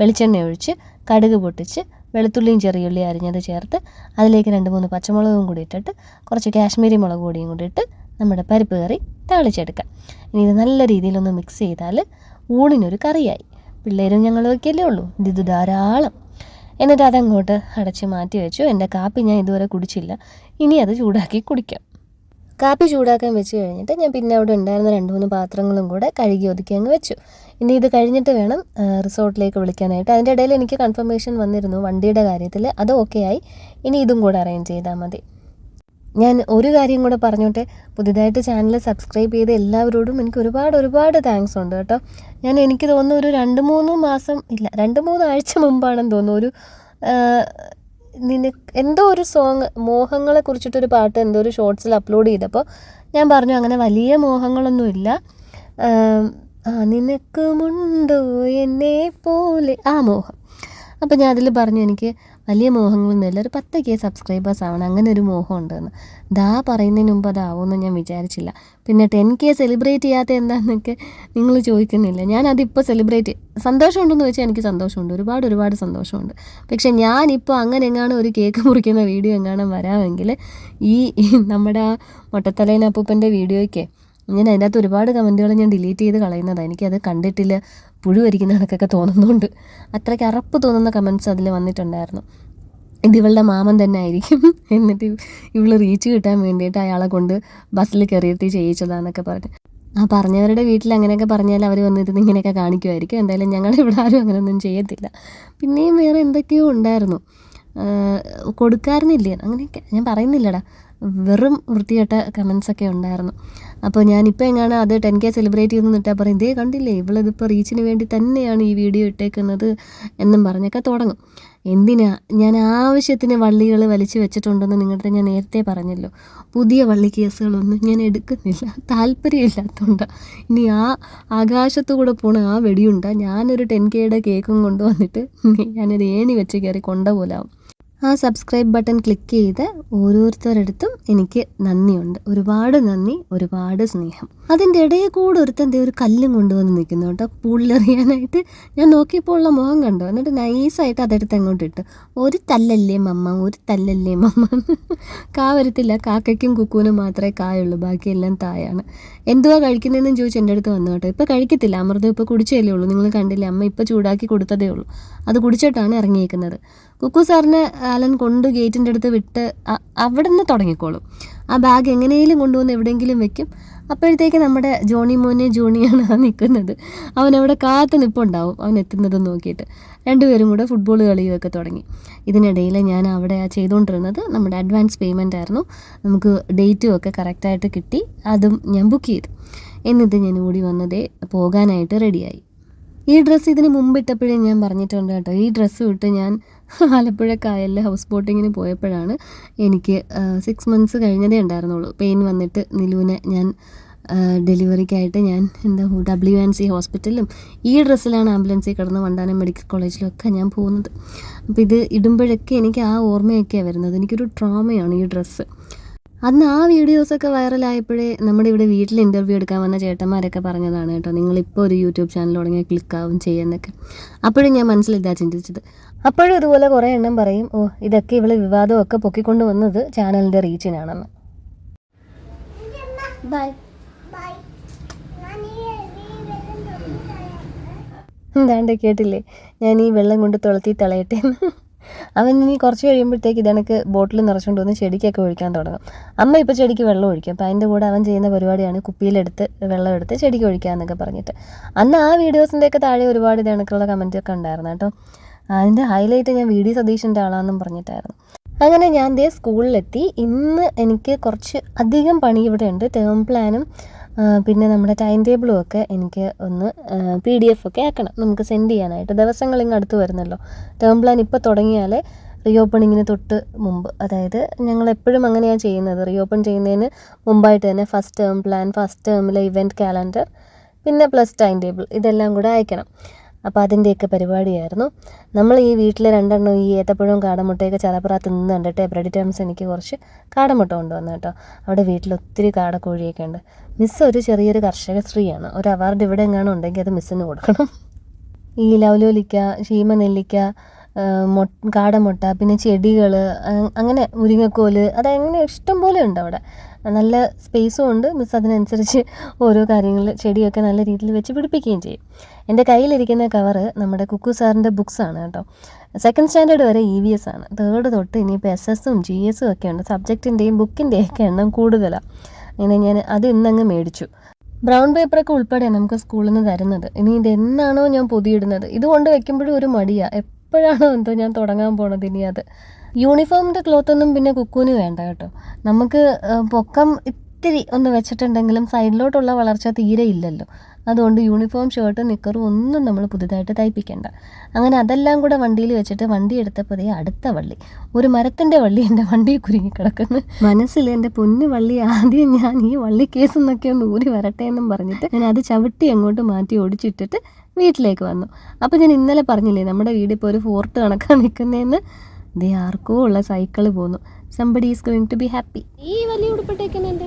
വെളിച്ചെണ്ണ ഒഴിച്ച് കടുക് പൊട്ടിച്ച് വെളുത്തുള്ളിയും ചെറിയുള്ളി അരിഞ്ഞത് ചേർത്ത് അതിലേക്ക് 2-3 പച്ചമുളകും കൂടി ഇട്ടിട്ട് കുറച്ച് കാശ്മീരി മുളക് പൊടിയും കൂടി ഇട്ട് നമ്മുടെ പരിപ്പ് കറി താളിച്ചെടുക്കാം. ഇനി ഇത് നല്ല രീതിയിലൊന്ന് മിക്സ് ചെയ്താൽ ഊണിനൊരു കറിയായി. പിള്ളേരും ഞങ്ങളൊക്കെ അല്ലേ ഉള്ളൂ, ഇത് ധാരാളം. എന്നിട്ട് അതങ്ങോട്ട് അടച്ച് മാറ്റി വെച്ചു. എൻ്റെ കാപ്പി ഞാൻ ഇതുവരെ കുടിച്ചില്ല, ഇനി അത് ചൂടാക്കി കുടിക്കാം. കാപ്പി ചൂടാക്കാൻ വെച്ച് കഴിഞ്ഞിട്ട് ഞാൻ പിന്നെ അവിടെ ഉണ്ടായിരുന്ന 2-3 പാത്രങ്ങളും കൂടെ കഴുകി ഒതുക്കി അങ്ങ് വെച്ചു. ഇനി ഇത് കഴിഞ്ഞിട്ട് വേണം റിസോർട്ടിലേക്ക് വിളിക്കാനായിട്ട്. അതിൻ്റെ ഇടയിൽ എനിക്ക് കൺഫർമേഷൻ വന്നിരുന്നു വണ്ടിയുടെ കാര്യത്തിൽ, അത് ഓക്കെ ആയി. ഇനി ഇതും കൂടെ അറേഞ്ച് ചെയ്താൽ മതി. ഞാൻ ഒരു കാര്യം കൂടെ പറഞ്ഞോട്ടെ, പുതിയതായിട്ട് ചാനൽ സബ്സ്ക്രൈബ് ചെയ്ത് എല്ലാവരോടും എനിക്ക് ഒരുപാട് താങ്ക്സ് ഉണ്ട് കേട്ടോ. എനിക്ക് തോന്നുന്നു ഒരു 2-3 മാസം ഇല്ല 2-3 ആഴ്ച മുമ്പാണെന്ന് തോന്നുന്നു ഒരു എന്തോ ഒരു സോങ് മോഹങ്ങളെ കുറിച്ചിട്ടൊരു പാട്ട് എന്തോ ഒരു ഷോർട്സിൽ അപ്ലോഡ് ചെയ്തപ്പോൾ ഞാൻ പറഞ്ഞു അങ്ങനെ വലിയ മോഹങ്ങളൊന്നുമില്ല, നിനക്കുമുണ്ടോ എന്നെ പോലെ ആ മോഹം. അപ്പോൾ ഞാൻ അതിൽ പറഞ്ഞു എനിക്ക് വലിയ മോഹങ്ങളൊന്നുമില്ല, ഒരു 10K സബ്സ്ക്രൈബേഴ്സ് ആവണം, അങ്ങനെ ഒരു മോഹം ഉണ്ടെന്ന്. പറയുന്നതിന് മുമ്പ് അതാവുമെന്ന് ഞാൻ വിചാരിച്ചില്ല. പിന്നെ 10K സെലിബ്രേറ്റ് ചെയ്യാത്ത എന്താണെന്നൊക്കെ നിങ്ങൾ ചോദിക്കുന്നില്ല. ഞാനതിപ്പോൾ സന്തോഷമുണ്ടെന്ന് വെച്ചാൽ എനിക്ക് സന്തോഷമുണ്ട്, ഒരുപാട് സന്തോഷമുണ്ട്. പക്ഷേ ഞാനിപ്പോൾ അങ്ങനെ എങ്ങാനും ഒരു കേക്ക് മുറിക്കുന്ന വീഡിയോ എങ്ങാനും വരാമെങ്കിൽ ഈ നമ്മുടെ ആ മൊട്ടത്തലേനപ്പൂപ്പൻ്റെ വീഡിയോയ്ക്ക് ഞാൻ അതിൻ്റെ അകത്ത് ഒരുപാട് കമൻറ്റുകൾ ഞാൻ ഡിലീറ്റ് ചെയ്ത് കളയുന്നതാണ്. എനിക്കത് കണ്ടിട്ടില്ല പുഴു വരിക്കുന്ന കണക്കൊക്കെ തോന്നുന്നുണ്ട്. അത്രയ്ക്ക് അറപ്പ് തോന്നുന്ന കമൻറ്റ്സ് അതിൽ വന്നിട്ടുണ്ടായിരുന്നു. ഇതിവളുടെ മാമൻ തന്നെ ആയിരിക്കും, എന്നിട്ട് ഇവൾ റീച്ച് കിട്ടാൻ വേണ്ടിയിട്ട് അയാളെ കൊണ്ട് ബസ്സിൽ കയറിയിരുത്തി ചെയ്യിച്ചതാന്നൊക്കെ പറഞ്ഞു. ആ പറഞ്ഞവരുടെ വീട്ടിൽ അങ്ങനെയൊക്കെ പറഞ്ഞാൽ അവർ വന്നിരുന്ന് ഇങ്ങനെയൊക്കെ കാണിക്കുമായിരിക്കും. എന്തായാലും ഞങ്ങളിവിടെ ആരും അങ്ങനെയൊന്നും ചെയ്യത്തില്ല. പിന്നെയും വേറെ എന്തൊക്കെയോ ഉണ്ടായിരുന്നു, കൊടുക്കാറുന്നില്ലേ അങ്ങനെയൊക്കെ ഞാൻ പറയുന്നില്ലടാ, വെറും വൃത്തികെട്ട കമൻസൊക്കെ ഉണ്ടായിരുന്നു. അപ്പോൾ ഞാനിപ്പോൾ എങ്ങാണ് അത് 10K സെലിബ്രേറ്റ് ചെയ്തെന്ന് ഇട്ടാൽ പറയും, ഇതേ കണ്ടില്ലേ ഇവളിതിപ്പോൾ റീച്ചിന് വേണ്ടി തന്നെയാണ് ഈ വീഡിയോ ഇട്ടേക്കുന്നത് എന്നും പറഞ്ഞൊക്കെ തുടങ്ങും. എന്തിനാ ഞാൻ ആവശ്യത്തിന് വള്ളികൾ വലിച്ചു വെച്ചിട്ടുണ്ടെന്ന് നിങ്ങളുടെ ഞാൻ നേരത്തെ പറഞ്ഞല്ലോ. പുതിയ വള്ളി കേസുകളൊന്നും ഞാൻ എടുക്കുന്നില്ല, താല്പര്യമില്ലാത്തതുകൊണ്ടാണ്. ഇനി ആകാശത്തു കൂടെ പോണ ആ വെടിയുണ്ട ഞാനൊരു 10Kയുടെ കേക്കും കൊണ്ടുവന്നിട്ട് ഞാനത് ഏണി വെച്ച് കയറി കൊണ്ടുപോലാവും. ആ സബ്സ്ക്രൈബ് ബട്ടൺ ക്ലിക്ക് ചെയ്ത് ഓരോരുത്തരടുത്തും എനിക്ക് നന്ദിയുണ്ട്, ഒരുപാട് നന്ദി, ഒരുപാട് സ്നേഹം. അതിൻ്റെ ഇടയിൽ കൂടെ ഒരു കല്ലും കൊണ്ടുവന്ന് നിൽക്കുന്നു കേട്ടോ, പൂളിലെറിയാനായിട്ട്. ഞാൻ നോക്കിയപ്പോൾ ഉള്ള മുഖം കണ്ടോ, എന്നിട്ട് നൈസായിട്ട് അതെടുത്ത് അങ്ങോട്ട് ഇട്ടു. ഒരു തല്ലല്ലേ മമ്മ, ഒരു തല്ലല്ലേ മമ്മ. കാ വരത്തില്ല, കാക്കയ്ക്കും കുക്കൂനും മാത്രമേ കായുള്ളൂ, ബാക്കിയെല്ലാം തായാണ്. എന്തുവാ കഴിക്കുന്നതെന്നും ചോദിച്ച് എൻ്റെ അടുത്ത് വന്നു കേട്ടോ. ഇപ്പോൾ കഴിക്കത്തില്ല, അമൃതം ഇപ്പോൾ കുടിച്ചതല്ലേ ഉള്ളൂ, നിങ്ങൾ കണ്ടില്ലേ, അമ്മ ഇപ്പോൾ ചൂടാക്കി കൊടുത്തതേ ഉള്ളൂ, അത് കുടിച്ചിട്ടാണ് ഇറങ്ങിയേക്കുന്നത്. കുക്കു സാറിനെ ആലൻ കൊണ്ട് ഗേറ്റിൻ്റെ അടുത്ത് വിട്ട് അവിടെ നിന്ന് തുടങ്ങിക്കോളും. ആ ബാഗ് എങ്ങനെയും കൊണ്ടുവന്ന് എവിടെയെങ്കിലും വെക്കും. അപ്പോഴത്തേക്ക് നമ്മുടെ ജോണിയാണ് ആ നിൽക്കുന്നത്. അവനവിടെ കാത്ത് നിൽപ്പുണ്ടാവും, അവൻ എത്തുന്നത് നോക്കിയിട്ട്. രണ്ടുപേരും കൂടെ ഫുട്ബോൾ കളിയുമൊക്കെ തുടങ്ങി. ഇതിനിടയിൽ ഞാൻ അവിടെ ചെയ്തുകൊണ്ടിരുന്നത് നമ്മുടെ അഡ്വാൻസ് പേയ്മെൻ്റ് ആയിരുന്നു. നമുക്ക് ഡേറ്റും ഒക്കെ കറക്റ്റായിട്ട് കിട്ടി, അതും ഞാൻ ബുക്ക് ചെയ്തു. എന്നിട്ട് ഞാൻ ഓടി വന്നതേ പോകാനായിട്ട് റെഡിയായി. ഈ ഡ്രസ്സ് ഇതിന് മുമ്പ് ഇട്ടപ്പോഴേ ഞാൻ പറഞ്ഞിട്ടുണ്ട് കേട്ടോ, ഈ ഡ്രസ്സ് ഇട്ട് ഞാൻ ആലപ്പുഴ കായലിൽ ഹൗസ് ബോട്ടിങ്ങിന് പോയപ്പോഴാണ് എനിക്ക് 6 months കഴിഞ്ഞതേ ഉണ്ടായിരുന്നുള്ളൂ. പെയിൻ വന്നിട്ട് നിലുവിനെ ഞാൻ ഡെലിവറിക്കായിട്ട് ഞാൻ WNC ഹോസ്പിറ്റലിലും ഈ ഡ്രസ്സിലാണ് ആംബുലൻസിൽ കിടന്ന് വണ്ടാനം മെഡിക്കൽ കോളേജിലൊക്കെ ഞാൻ പോകുന്നത്. അപ്പോൾ ഇത് ഇടുമ്പോഴൊക്കെ എനിക്ക് ആ ഓർമ്മയൊക്കെയാണ് വരുന്നത്. എനിക്കൊരു ട്രോമയാണ് ഈ ഡ്രസ്സ്. അന്ന് ആ വീഡിയോസൊക്കെ വൈറലായപ്പോഴേ നമ്മുടെ ഇവിടെ വീട്ടിൽ ഇൻ്റർവ്യൂ എടുക്കാൻ വന്ന ചേട്ടന്മാരൊക്കെ പറഞ്ഞതാണ് കേട്ടോ, നിങ്ങളിപ്പോൾ ഒരു യൂട്യൂബ് ചാനൽ തുടങ്ങിയാൽ ക്ലിക്കാവും ചെയ്യുന്നൊക്കെ. അപ്പോഴും ഞാൻ മനസ്സിൽ ഇതാ ചിന്തിച്ചത്. അപ്പോഴും ഇതുപോലെ കുറേ എണ്ണം പറയും, ഇതൊക്കെ ഇവള് വിവാദമൊക്കെ പൊക്കിക്കൊണ്ട് വന്നത് ചാനലിൻ്റെ റീച്ചിനാണെന്ന്. ബൈ. എന്താണ്ട് കേട്ടില്ലേ, ഞാൻ ഈ വെള്ളം കൊണ്ട് തുളത്തി തളയട്ടെ. അവൻ ഇനി കുറച്ച് കഴിയുമ്പോഴത്തേക്ക് ഇതെനിക്ക് ബോട്ടിൽ നിറച്ചുകൊണ്ട് വന്ന് ചെടിക്കൊക്കെ ഒഴിക്കാൻ തുടങ്ങും. അമ്മ ഇപ്പോൾ ചെടിക്ക് വെള്ളം ഒഴിക്കും. അപ്പോൾ അതിൻ്റെ കൂടെ അവൻ ചെയ്യുന്ന പരിപാടിയാണ് കുപ്പിയിലെടുത്ത് വെള്ളം എടുത്ത് ചെടിക്ക് ഒഴിക്കുക എന്നൊക്കെ പറഞ്ഞിട്ട്. അന്ന് ആ വീഡിയോസിൻ്റെയൊക്കെ താഴെ ഒരുപാട് ഇതണക്കുള്ള കമൻറ്റൊക്കെ ഉണ്ടായിരുന്നു കേട്ടോ. അതിൻ്റെ ഹൈലൈറ്റ് ഞാൻ VD സതീഷിൻ്റെ ആളാണെന്നും പറഞ്ഞിട്ടായിരുന്നു. അങ്ങനെ ഞാൻ സ്കൂളിലെത്തി. ഇന്ന് എനിക്ക് കുറച്ച് അധികം പണി ഇവിടെ ഉണ്ട്. ടേം പ്ലാനും പിന്നെ നമ്മുടെ ടൈം ടേബിളും ഒക്കെ എനിക്ക് ഒന്ന് PDF ഒക്കെ ആക്കണം, നമുക്ക് സെൻഡ് ചെയ്യാനായിട്ട്. ദിവസങ്ങൾ ഇങ്ങ് അടുത്ത് വരുന്നല്ലോ. ടേം പ്ലാൻ ഇപ്പോൾ തുടങ്ങിയാൽ റീഓപ്പണിങ്ങിന് തൊട്ട് മുമ്പ്, അതായത് ഞങ്ങൾ എപ്പോഴും അങ്ങനെയാണ് ചെയ്യുന്നത്, റീഓപ്പൺ ചെയ്യുന്നതിന് മുമ്പായിട്ട് തന്നെ ഫസ്റ്റ് ടേം പ്ലാൻ, ഫസ്റ്റ് ടേമിലെ ഇവൻറ്റ് കാലണ്ടർ, പിന്നെ പ്ലസ് ടൈം ടേബിൾ, ഇതെല്ലാം കൂടെ അയക്കണം. അപ്പോൾ അതിൻ്റെയൊക്കെ പരിപാടിയായിരുന്നു. നമ്മൾ ഈ വീട്ടിൽ 2 എണ്ണം ഈ ഏത്തപ്പഴവും കാടമുട്ടയൊക്കെ ചറപ്പറ തിന്ന് കണ്ടിട്ട് ബ്രെഡ് ടേംസ് എനിക്ക് കുറച്ച് കാടമുട്ട കൊണ്ടുവന്നു കേട്ടോ. അവിടെ വീട്ടിൽ ഒത്തിരി കാടക്കോഴിയൊക്കെ ഉണ്ട്. മിസ്സ് ഒരു ചെറിയൊരു കർഷക സ്ത്രീയാണ്. ഒരു അവാർഡ് ഇവിടെ എങ്ങാനും ഉണ്ടെങ്കിൽ അത് മിസ്സിന് കൊടുക്കണം. ഈ ലവലോലിക്ക, ശീമനെല്ലിക്ക, കാടമുട്ട, പിന്നെ ചെടികൾ, അങ്ങനെ മുരിങ്ങക്കോല്, അതങ്ങനെ ഇഷ്ടം പോലെ ഉണ്ട് അവിടെ. നല്ല സ്പേസും ഉണ്ട്. മിസ് അതിനനുസരിച്ച് ഓരോ കാര്യങ്ങൾ ചെടിയൊക്കെ നല്ല രീതിയിൽ വെച്ച് പിടിപ്പിക്കുകയും ചെയ്യും. എൻ്റെ കയ്യിലിരിക്കുന്ന കവറ് നമ്മുടെ കുക്കു സാറിൻ്റെ ബുക്സാണ് കേട്ടോ. 2nd സ്റ്റാൻഡേർഡ് വരെ EVS ആണ്. 3rd തൊട്ട് ഇനിയിപ്പോൾ SSഉം GSഉം ഒക്കെ ഉണ്ട്. സബ്ജക്റ്റിൻ്റെയും ബുക്കിൻ്റെയൊക്കെ എണ്ണം കൂടുതലാണ്. അങ്ങനെ ഞാൻ അത് ഇന്നങ്ങ് മേടിച്ചു. ബ്രൗൺ പേപ്പറൊക്കെ ഉൾപ്പെടെ നമുക്ക് സ്കൂളിൽ നിന്ന് തരുന്നത്. ഇനി ഇതെന്നാണോ ഞാൻ പൊതിയിടുന്നത്, ഇതുകൊണ്ട് വെക്കുമ്പോഴും ഒരു മടിയാണ്. എപ്പോഴാണോ എന്തോ ഞാൻ തുടങ്ങാൻ പോണത് ഇനി അത്. യൂണിഫോമിൻ്റെ ക്ലോത്തൊന്നും പിന്നെ കുക്കൂന് വേണ്ട കേട്ടോ. നമുക്ക് പൊക്കം ഇത്തിരി ഒന്ന് വെച്ചിട്ടുണ്ടെങ്കിലും സൈഡിലോട്ടുള്ള വളർച്ച തീരെ ഇല്ലല്ലോ. അതുകൊണ്ട് യൂണിഫോം ഷർട്ടും നിക്കറും ഒന്നും നമ്മൾ പുതുതായിട്ട് തയ്പ്പിക്കേണ്ട. അങ്ങനെ അതെല്ലാം കൂടെ വണ്ടിയിൽ വെച്ചിട്ട് വണ്ടി എടുത്തപ്പോൾ അടുത്ത വള്ളി, ഒരു മരത്തിൻ്റെ വള്ളി എൻ്റെ വണ്ടിയിൽ കുരുങ്ങി കിടക്കുന്നു. മനസ്സിൽ എൻ്റെ പൊന്നു വള്ളി, ആദ്യം ഞാൻ ഈ വള്ളി കേസ് എന്നൊക്കെ ഒന്ന് ഊരി വരട്ടെ എന്നും പറഞ്ഞിട്ട് ഞാൻ അത് ചവിട്ടി അങ്ങോട്ട് മാറ്റി ഓടിച്ചിട്ടിട്ട് വീട്ടിലേക്ക് വന്നു. അപ്പോൾ ഞാൻ ഇന്നലെ പറഞ്ഞില്ലേ നമ്മുടെ വീട് ഇപ്പോൾ ഒരു ഫോർട്ട് കണക്കാണ് നിൽക്കുന്നതെന്ന്. ദേ ആർക്കോ ഉള്ള സൈക്കിള് പോന്നു. Somebody is going to be happy. ഈ വലിയ ഉടുപ്പിട്ടേക്കുന്നുണ്ട്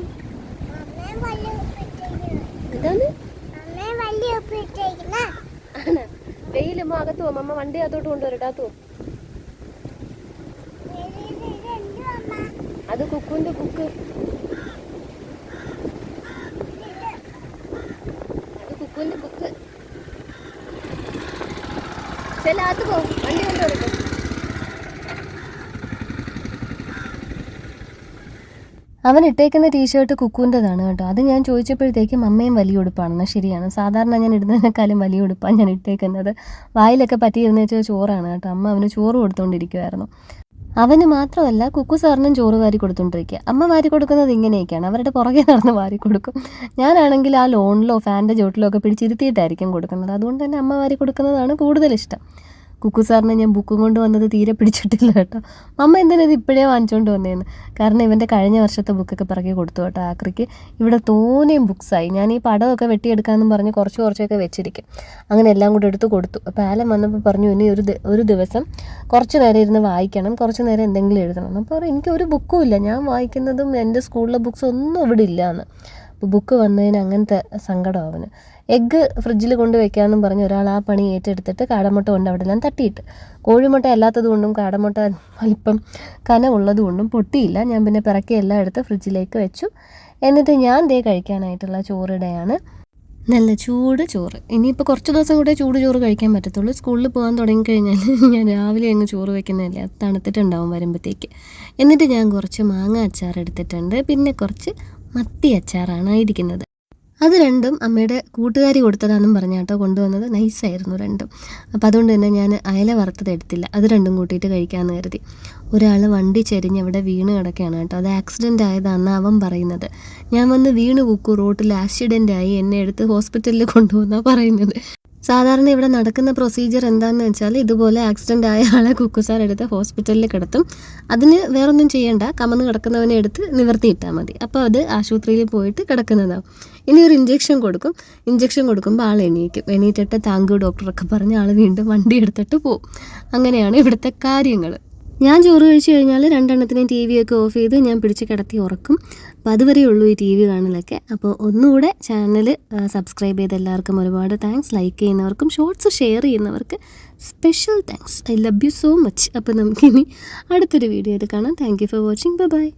വെയിലുമ്പോ അകത്ത് പോകും. അമ്മ വണ്ടി അകത്തോട്ട് കൊണ്ടുവരട്ടാത്തു. അത് കുക്കുവിന്റെ കുക്ക്, അത് കുക്കുവിന്റെ കുക്ക്. ചെല്ലാത്ത പോ, വണ്ടി കൊണ്ടുവരട്ടെ. അവൻ ഇട്ടേക്കുന്ന ടീഷർട്ട് കുക്കുവിൻ്റെതാണ് കേട്ടോ. അത് ഞാൻ ചോദിച്ചപ്പോഴത്തേക്കും അമ്മയും വലിയ ഉടുപ്പാണെന്ന്. ശരിയാണ്, സാധാരണ ഞാൻ ഇടുന്നതിനേക്കാളും വലിയ ഉടുപ്പാണ് ഞാൻ ഇട്ടേക്കുന്നത്. വായിലൊക്കെ പറ്റിയിരുന്ന വെച്ചാൽ ചോറാണ് കേട്ടോ. അമ്മ അവന് ചോറ് കൊടുത്തുകൊണ്ടിരിക്കുമായിരുന്നു. അവന് മാത്രമല്ല കുക്കു സാറിനും ചോറ് വാരി കൊടുത്തുകൊണ്ടിരിക്കുക. അമ്മ വാരി കൊടുക്കുന്നത് ഇങ്ങനെയൊക്കെയാണ്, അവരുടെ പുറകെ നടന്ന് വാരി കൊടുക്കും. ഞാനാണെങ്കിൽ ആ ലോണിലോ ഫാനിൻ്റെ ചോട്ടിലോ ഒക്കെ പിടിച്ചിരുത്തിയിട്ടായിരിക്കും കൊടുക്കുന്നത്. അതുകൊണ്ട് തന്നെ അമ്മ വാരി കൊടുക്കുന്നതാണ് കൂടുതലിഷ്ടം. കുക്കു സാറിന് ഞാൻ ബുക്കും കൊണ്ട് വന്നത് തീരെ പിടിച്ചിട്ടില്ല കേട്ടോ. അമ്മ എന്തിനാ ഇത് ഇപ്പോഴേ വാങ്ങിച്ചുകൊണ്ട് വന്നതെന്ന്. കാരണം ഇവൻ്റെ കഴിഞ്ഞ വർഷത്തെ ബുക്കൊക്കെ പിറകെ കൊടുത്തു കേട്ടോ. ആക്രിക്ക് ഇവിടെ തോനെയും ബുക്സായി. ഞാൻ ഈ പടമൊക്കെ വെട്ടിയെടുക്കാമെന്നും പറഞ്ഞ് കുറച്ചൊക്കെ വെച്ചിരിക്കും. അങ്ങനെ എല്ലാം കൂടെ എടുത്ത് കൊടുത്തു. അപ്പോൾ ആലം വന്നപ്പോൾ പറഞ്ഞു, ഇനി ഒരു ദിവസം കുറച്ച് നേരം ഇരുന്ന് വായിക്കണം, കുറച്ച് നേരം എന്തെങ്കിലും എഴുതണം. അപ്പോൾ എനിക്ക് ഒരു ബുക്കും ഇല്ല, ഞാൻ വായിക്കുന്നതും എൻ്റെ സ്കൂളിലെ ബുക്സ് ഒന്നും ഇവിടെ ഇല്ല എന്ന്. അപ്പോൾ ബുക്ക് വന്നതിന് അങ്ങനത്തെ സങ്കടം അവന്. എഗ്ഗ് ഫ്രിഡ്ജിൽ കൊണ്ട് വെക്കാമെന്നും പറഞ്ഞ് ഒരാൾ ആ പണി ഏറ്റെടുത്തിട്ട് കാടമുട്ട കൊണ്ട് അവിടെ എല്ലാം തട്ടിയിട്ട്, കോഴിമുട്ട അല്ലാത്തത് കൊണ്ടും കാടമുട്ട അല്പം കനമുള്ളത് കൊണ്ടും പൊട്ടിയില്ല. ഞാൻ പിന്നെ പിറക്കി എല്ലാം എടുത്ത് ഫ്രിഡ്ജിലേക്ക് വെച്ചു. എന്നിട്ട് ഞാൻ ദേ കഴിക്കാനായിട്ടുള്ള ചോറിടെയാണ്. നല്ല ചൂട് ചോറ്. ഇനിയിപ്പോൾ കുറച്ച് ദിവസം കൂടെ ചൂട് ചോറ് കഴിക്കാൻ പറ്റത്തുള്ളൂ. സ്കൂളിൽ പോകാൻ തുടങ്ങിക്കഴിഞ്ഞാൽ ഞാൻ രാവിലെ അങ്ങ് ചോറ് വെക്കുന്നതല്ലേ, അത് തണുത്തിട്ടുണ്ടാവും വരുമ്പോഴത്തേക്ക്. എന്നിട്ട് ഞാൻ കുറച്ച് മാങ്ങ അച്ചാർ എടുത്തിട്ടുണ്ട്, പിന്നെ കുറച്ച് മത്തി അച്ചാറാണ് ഇരിക്കുന്നത്. അത് രണ്ടും അമ്മയുടെ കൂട്ടുകാരി കൊടുത്തതാണെന്നും പറഞ്ഞാട്ടോ കൊണ്ടുവന്നത്. നൈസായിരുന്നു രണ്ടും. അപ്പോൾ അതുകൊണ്ട് തന്നെ ഞാൻ അയല വറുത്തത് എടുത്തില്ല, അത് രണ്ടും കൂട്ടിയിട്ട് കഴിക്കാമെന്ന് കരുതി. ഒരാൾ വണ്ടി ചെരിഞ്ഞ് അവിടെ വീണ് കിടക്കുകയാണ് കേട്ടോ. അത് ആക്സിഡൻ്റ് ആയതാണെന്ന് അവൻ പറയുന്നത്. ഞാൻ വന്ന് വീണ് കുക്കു, റോട്ടിൽ ആക്സിഡൻ്റായി, എന്നെ എടുത്ത് ഹോസ്പിറ്റലിൽ കൊണ്ടുപോകുന്നതാണ് പറയുന്നത്. സാധാരണ ഇവിടെ നടക്കുന്ന പ്രൊസീജിയർ എന്താണെന്ന് വെച്ചാൽ ഇതുപോലെ ആക്സിഡൻ്റ് ആയ ആളെ കുക്കുസാർ എടുത്ത് ഹോസ്പിറ്റലിൽ കിടത്തും. അതിന് വേറൊന്നും ചെയ്യണ്ട, കമന്ന് കിടക്കുന്നവനെ എടുത്ത് നിവർത്തിയിട്ടാൽ മതി. അപ്പോൾ അത് ആശുപത്രിയിൽ പോയിട്ട് കിടക്കുന്നതാവും. ഇനി ഒരു ഇഞ്ചക്ഷൻ കൊടുക്കുമ്പോൾ ആൾ എണീറ്റിട്ട് താങ്ക് യു ഡോക്ടറൊക്കെ പറഞ്ഞ് ആൾ വീണ്ടും വണ്ടി എടുത്തിട്ട് പോവും. അങ്ങനെയാണ് ഇവിടുത്തെ കാര്യങ്ങൾ. ഞാൻ ചോറ് കഴിച്ച് കഴിഞ്ഞാൽ രണ്ടെണ്ണത്തിനെയും ടി വിയൊക്കെ ഓഫ് ചെയ്ത് ഞാൻ പിടിച്ച് കിടത്തി ഉറക്കും. അപ്പോൾ അതുവരെ ഉള്ളൂ ഈ ടി വി കാണലൊക്കെ. അപ്പോൾ ഒന്നുകൂടെ ചാനൽ സബ്സ്ക്രൈബ് ചെയ്ത എല്ലാവർക്കും ഒരുപാട് താങ്ക്സ്. ലൈക്ക് ചെയ്യുന്നവർക്കും ഷോർട്സ് ഷെയർ ചെയ്യുന്നവർക്ക് special thanks. I love you so much. അപ്പോൾ നമുക്കിനി അടുത്തൊരു വീഡിയോയിൽ കാണാം. Thank you for watching. By.